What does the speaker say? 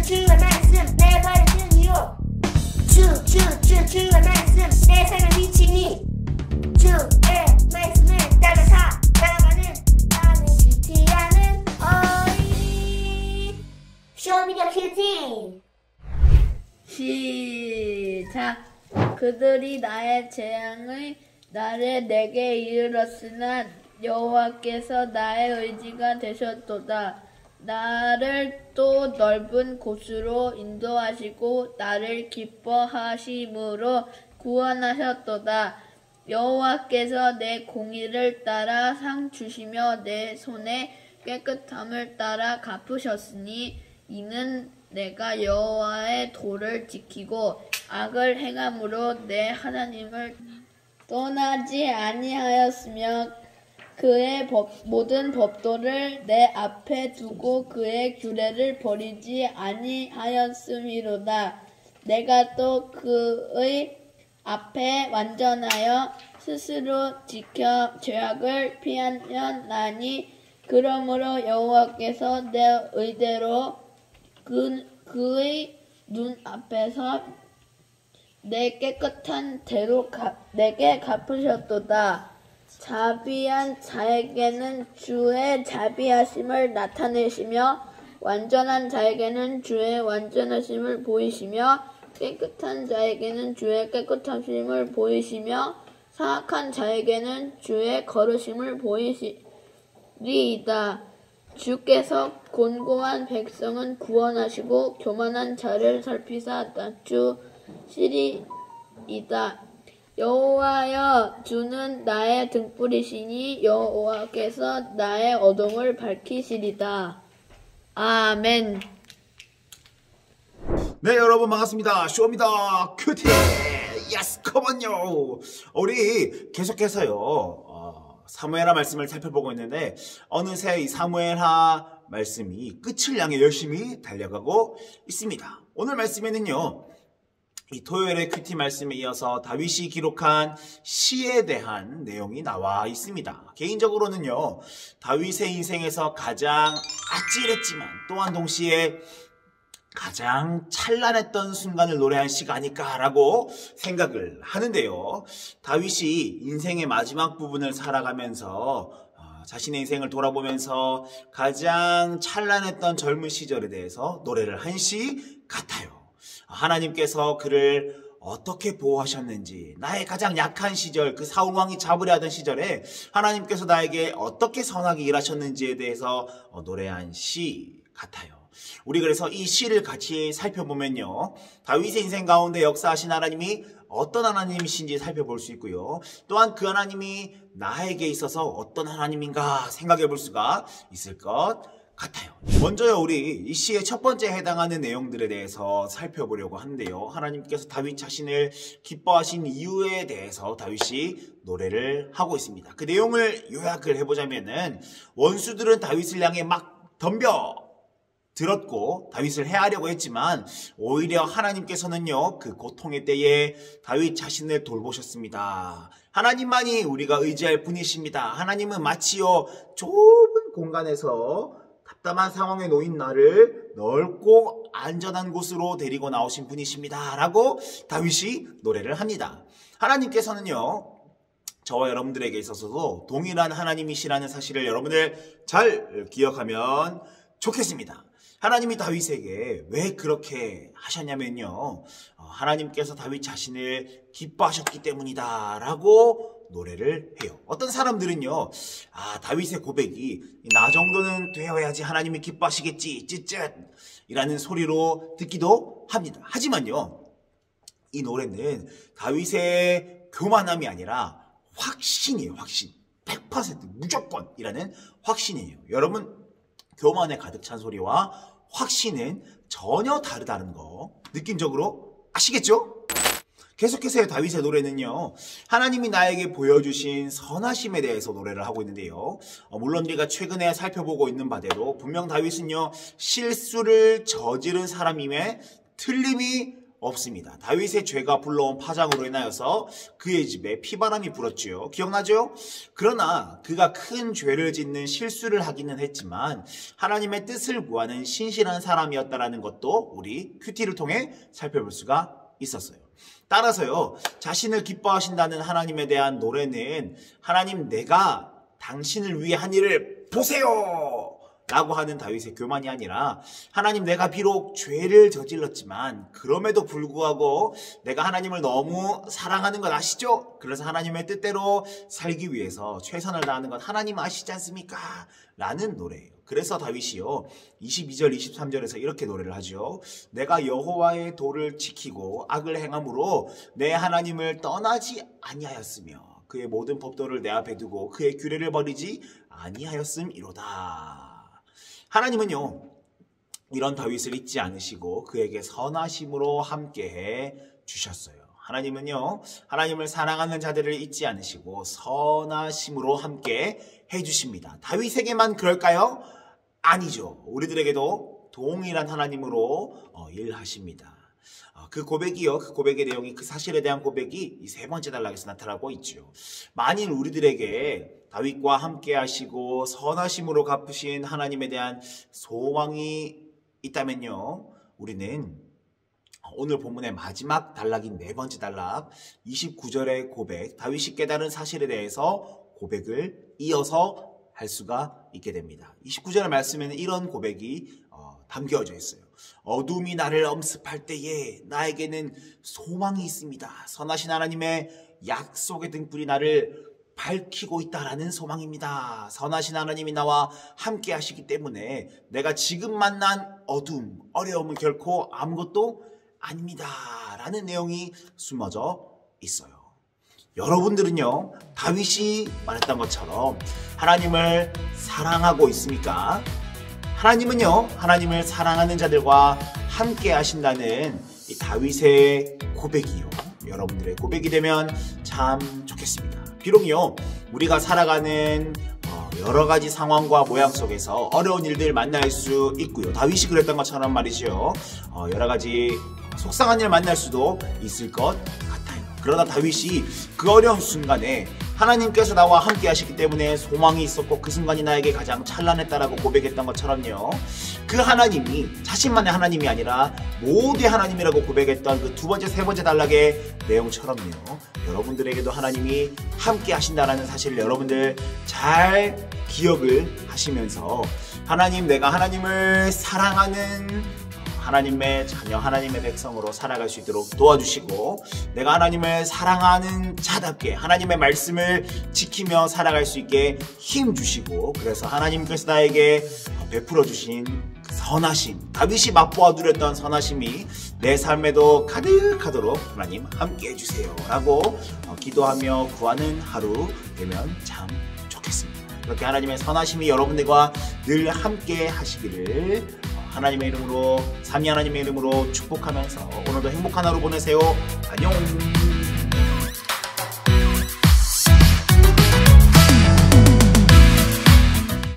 주의 말씀 내 발을 든요 주의 말씀 내 삶의 빛이니 주의 말씀을 따라 살아가는 나는 큐티하는 어린이 쇼미더 큐티. 시작. 그들이 나의 재앙의 날에 내게 이르렀으나 여호와께서 나의 의지가 되셨도다. 나를 또 넓은 곳으로 인도하시고 나를 기뻐하심으로 구원하셨도다. 여호와께서 내 공의를 따라 상 주시며 내 손의 깨끗함을 따라 갚으셨으니 이는 내가 여호와의 도를 지키고 악을 행함으로 내 하나님을 떠나지 아니하였으며 그의 모든 법도를 내 앞에 두고 그의 규례를 버리지 아니하였음이로다. 내가 또 그의 앞에 완전하여 스스로 지켜 죄악을 피하였나니 그러므로 여호와께서 내 의대로 그의 눈 앞에서 내 깨끗한 대로 내게 갚으셨도다. 자비한 자에게는 주의 자비하심을 나타내시며 완전한 자에게는 주의 완전하심을 보이시며 깨끗한 자에게는 주의 깨끗하심을 보이시며 사악한 자에게는 주의 거르심을 보이시리이다. 주께서 곤고한 백성은 구원하시고 교만한 자를 살피사 낮추시리이다. 여호와여, 주는 나의 등불이시니 여호와께서 나의 어둠을 밝히시리다. 아멘. 네, 여러분 반갑습니다. 쇼미더 큐티. 예스, 컴온요. 우리 계속해서요 사무엘하 말씀을 살펴보고 있는데 어느새 이 사무엘하 말씀이 끝을 향해 열심히 달려가고 있습니다. 오늘 말씀에는요, 이 토요일의 큐티 말씀에 이어서 다윗이 기록한 시에 대한 내용이 나와 있습니다. 개인적으로는요, 다윗의 인생에서 가장 아찔했지만 또한 동시에 가장 찬란했던 순간을 노래한 시가 아닐까라고 생각을 하는데요. 다윗이 인생의 마지막 부분을 살아가면서 자신의 인생을 돌아보면서 가장 찬란했던 젊은 시절에 대해서 노래를 한 시 같아요. 하나님께서 그를 어떻게 보호하셨는지, 나의 가장 약한 시절, 그 사울 왕이 잡으려 하던 시절에 하나님께서 나에게 어떻게 선하게 일하셨는지에 대해서 노래한 시 같아요. 우리 그래서 이 시를 같이 살펴보면요, 다윗의 인생 가운데 역사하신 하나님이 어떤 하나님이신지 살펴볼 수 있고요, 또한 그 하나님이 나에게 있어서 어떤 하나님인가 생각해 볼 수가 있을 것 같아요. 먼저요, 우리 이 시의 첫 번째 해당하는 내용들에 대해서 살펴보려고 하는데요, 하나님께서 다윗 자신을 기뻐하신 이유에 대해서 다윗이 노래를 하고 있습니다. 그 내용을 요약을 해보자면은, 원수들은 다윗을 향해 막 덤벼 들었고 다윗을 해하려고 했지만 오히려 하나님께서는요, 그 고통의 때에 다윗 자신을 돌보셨습니다. 하나님만이 우리가 의지할 분이십니다. 하나님은 마치요 좁은 공간에서 답답한 상황에 놓인 나를 넓고 안전한 곳으로 데리고 나오신 분이십니다 라고 다윗이 노래를 합니다. 하나님께서는요, 저와 여러분들에게 있어서도 동일한 하나님이시라는 사실을 여러분들 잘 기억하면 좋겠습니다. 하나님이 다윗에게 왜 그렇게 하셨냐면요, 하나님께서 다윗 자신을 기뻐하셨기 때문이다 라고 노래를 해요. 어떤 사람들은요, 다윗의 고백이 나 정도는 되어야지 하나님이 기뻐하시겠지 찌쯧 이라는 소리로 듣기도 합니다. 하지만요, 이 노래는 다윗의 교만함이 아니라 확신이에요. 확신. 100% 무조건이라는 확신이에요. 여러분, 교만에 가득 찬 소리와 확신은 전혀 다르다는 거 느낌적으로 아시겠죠? 계속해서 다윗의 노래는요, 하나님이 나에게 보여주신 선하심에 대해서 노래를 하고 있는데요, 물론 우리가 최근에 살펴보고 있는 바대로 분명 다윗은요, 실수를 저지른 사람임에 틀림이 없습니다. 다윗의 죄가 불러온 파장으로 인하여서 그의 집에 피바람이 불었지요. 기억나죠? 그러나 그가 큰 죄를 짓는 실수를 하기는 했지만 하나님의 뜻을 구하는 신실한 사람이었다는 것도 우리 큐티를 통해 살펴볼 수가 있었어요. 따라서요, 자신을 기뻐하신다는 하나님에 대한 노래는 하나님, 내가 당신을 위해 한 일을 보세요! 라고 하는 다윗의 교만이 아니라 하나님, 내가 비록 죄를 저질렀지만 그럼에도 불구하고 내가 하나님을 너무 사랑하는 것 아시죠? 그래서 하나님의 뜻대로 살기 위해서 최선을 다하는 것 하나님 아시지 않습니까? 라는 노래예요. 그래서 다윗이요 22절 23절에서 이렇게 노래를 하죠. 내가 여호와의 도를 지키고 악을 행함으로 내 하나님을 떠나지 아니하였으며 그의 모든 법도를 내 앞에 두고 그의 규례를 버리지 아니하였음이로다. 하나님은요, 이런 다윗을 잊지 않으시고 그에게 선하심으로 함께해 주셨어요. 하나님은요, 하나님을 사랑하는 자들을 잊지 않으시고 선하심으로 함께 해주십니다. 다윗에게만 그럴까요? 아니죠. 우리들에게도 동일한 하나님으로 일하십니다. 그 고백이요, 그 고백의 내용이, 그 사실에 대한 고백이 이 세 번째 단락에서 나타나고 있죠. 만일 우리들에게 다윗과 함께 하시고 선하심으로 갚으신 하나님에 대한 소망이 있다면요, 우리는 오늘 본문의 마지막 단락인 네 번째 단락 29절의 고백, 다윗이 깨달은 사실에 대해서 고백을 이어서 할 수가 있게 됩니다. 29절의 말씀에는 이런 고백이 담겨져 있어요. 어둠이 나를 엄습할 때에 나에게는 소망이 있습니다. 선하신 하나님의 약속의 등불이 나를 밝히고 있다라는 소망입니다. 선하신 하나님이 나와 함께 하시기 때문에 내가 지금 만난 어둠, 어려움은 결코 아무것도 아닙니다. 라는 내용이 숨어져 있어요. 여러분들은요, 다윗이 말했던 것처럼 하나님을 사랑하고 있습니까? 하나님은요, 하나님을 사랑하는 자들과 함께 하신다는 이 다윗의 고백이요, 여러분들의 고백이 되면 참 좋겠습니다. 비록요, 우리가 살아가는 여러 가지 상황과 모양 속에서 어려운 일들 만날 수 있고요. 다윗이 그랬던 것처럼 말이죠. 여러 가지 속상한 일 만날 수도 있을 것 같아요. 그러나 다윗이 그 어려운 순간에 하나님께서 나와 함께 하시기 때문에 소망이 있었고 그 순간이 나에게 가장 찬란했다라고 고백했던 것처럼요. 그 하나님이 자신만의 하나님이 아니라 모두의 하나님이라고 고백했던 그 두 번째, 세 번째 단락의 내용처럼요. 여러분들에게도 하나님이 함께 하신다는 사실을 여러분들 잘 기억을 하시면서 하나님, 내가 하나님을 사랑하는 하나님의 자녀, 하나님의 백성으로 살아갈 수 있도록 도와주시고 내가 하나님을 사랑하는 자답게 하나님의 말씀을 지키며 살아갈 수 있게 힘주시고 그래서 하나님께서 나에게 베풀어 주신 선하심, 다윗이 맛보아 누렸던 선하심이 내 삶에도 가득하도록 하나님 함께 해주세요 라고 기도하며 구하는 하루 되면 참 좋겠습니다. 그렇게 하나님의 선하심이 여러분들과 늘 함께 하시기를 하나님의 이름으로, 삼위 하나님의 이름으로 축복하면서 오늘도 행복한 하루 보내세요. 안녕.